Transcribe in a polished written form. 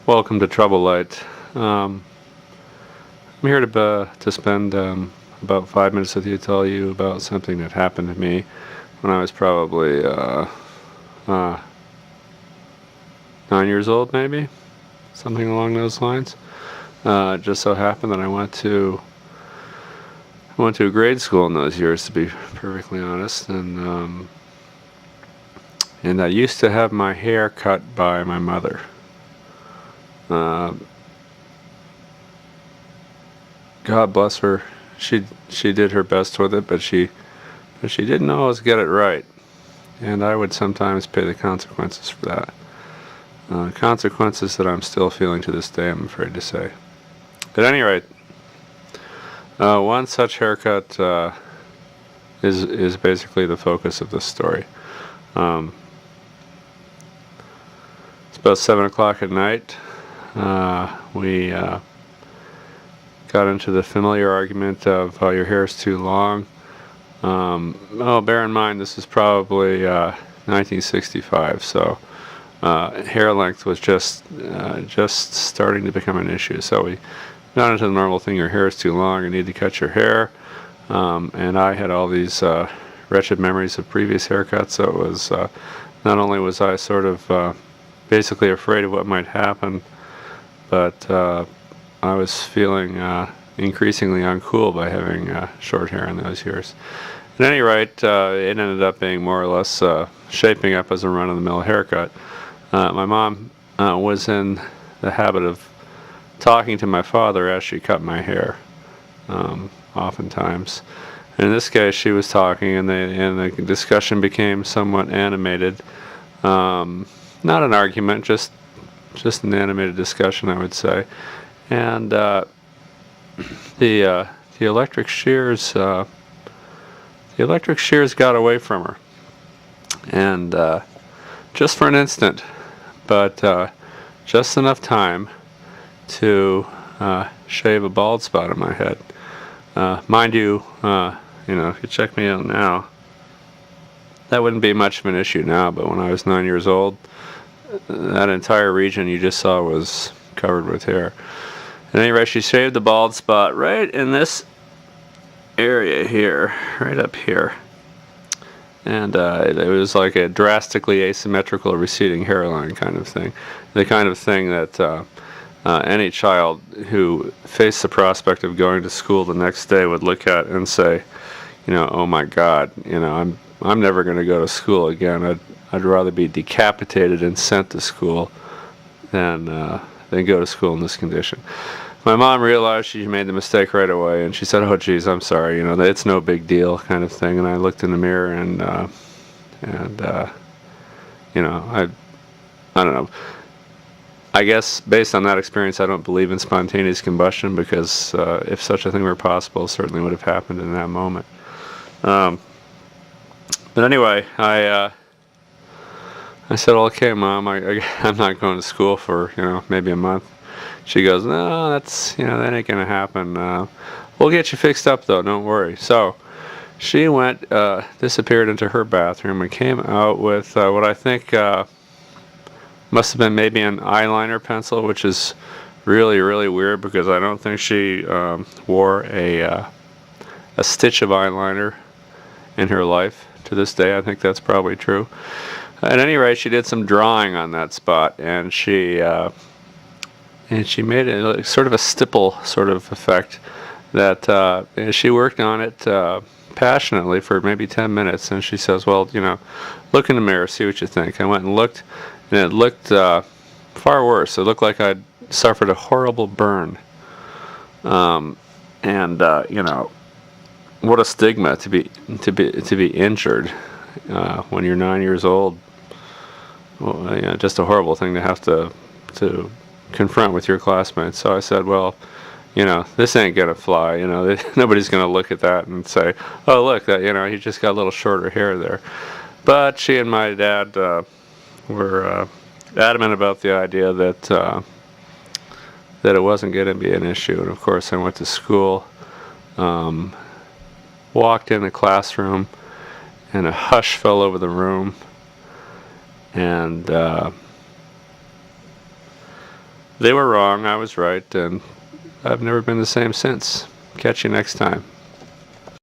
Welcome to Trouble Light. I'm here to spend about 5 minutes with you to tell you about something that happened to me when I was probably 9 years old, maybe something along those lines. It just so happened that I went to a grade school in those years, to be perfectly honest, and I used to have my hair cut by my mother. God bless her. She did her best with it, but she didn't always get it right, and I would sometimes pay the consequences for that. Consequences that I'm still feeling to this day, I'm afraid to say. At any rate, one such haircut is basically the focus of this story. It's about 7 o'clock at night. We got into the familiar argument of your hair is too long. Bear in mind this is probably 1965, so hair length was just starting to become an issue. So we got into the normal thing: your hair is too long, you need to cut your hair. And I had all these wretched memories of previous haircuts, so it was not only was I sort of basically afraid of what might happen, but I was feeling increasingly uncool by having short hair in those years. At any rate, it ended up being more or less shaping up as a run-of-the-mill haircut. My mom was in the habit of talking to my father as she cut my hair, oftentimes. In this case, she was talking, and the discussion became somewhat animated. Not an argument, just an animated discussion, I would say. And the electric shears got away from her, and just for an instant, but just enough time to shave a bald spot on my head. Mind you, if you check me out now, that wouldn't be much of an issue now, but when I was 9 years old, that entire region you just saw was covered with hair. At any rate, she shaved the bald spot right in this area here, right up here. And it was like a drastically asymmetrical receding hairline kind of thing. The kind of thing that any child who faced the prospect of going to school the next day would look at and say, oh my God, I'm never going to go to school again. I'd rather be decapitated and sent to school than go to school in this condition. My mom realized she made the mistake right away, and she said, "Oh, geez, I'm sorry. It's no big deal," kind of thing. And I looked in the mirror, and I don't know. I guess based on that experience, I don't believe in spontaneous combustion, because if such a thing were possible, it certainly would have happened in that moment. But anyway, I said, "Okay, Mom, I'm not going to school for maybe a month." She goes, "No, that ain't gonna happen. We'll get you fixed up though, don't worry." So she went, disappeared into her bathroom, and came out with what I think must have been maybe an eyeliner pencil, which is really, really weird, because I don't think she wore a stitch of eyeliner in her life to this day. I think that's probably true. At any rate, she did some drawing on that spot, and she made it sort of a stipple sort of effect that she worked on it passionately for maybe 10 minutes, and she says, "Well, look in the mirror, see what you think." I went and looked, and it looked far worse. It looked like I'd suffered a horrible burn. What a stigma to be injured when you're 9 years old. Well, just a horrible thing to have to confront with your classmates. So I said, "Well, this ain't gonna fly. Nobody's gonna look at that and say, 'Oh, look, that he just got a little shorter hair there.'" But she and my dad were adamant about the idea that it wasn't going to be an issue. And of course, I went to school, walked in the classroom, and a hush fell over the room. And They were wrong, I was right, and I've never been the same since. Catch you next time.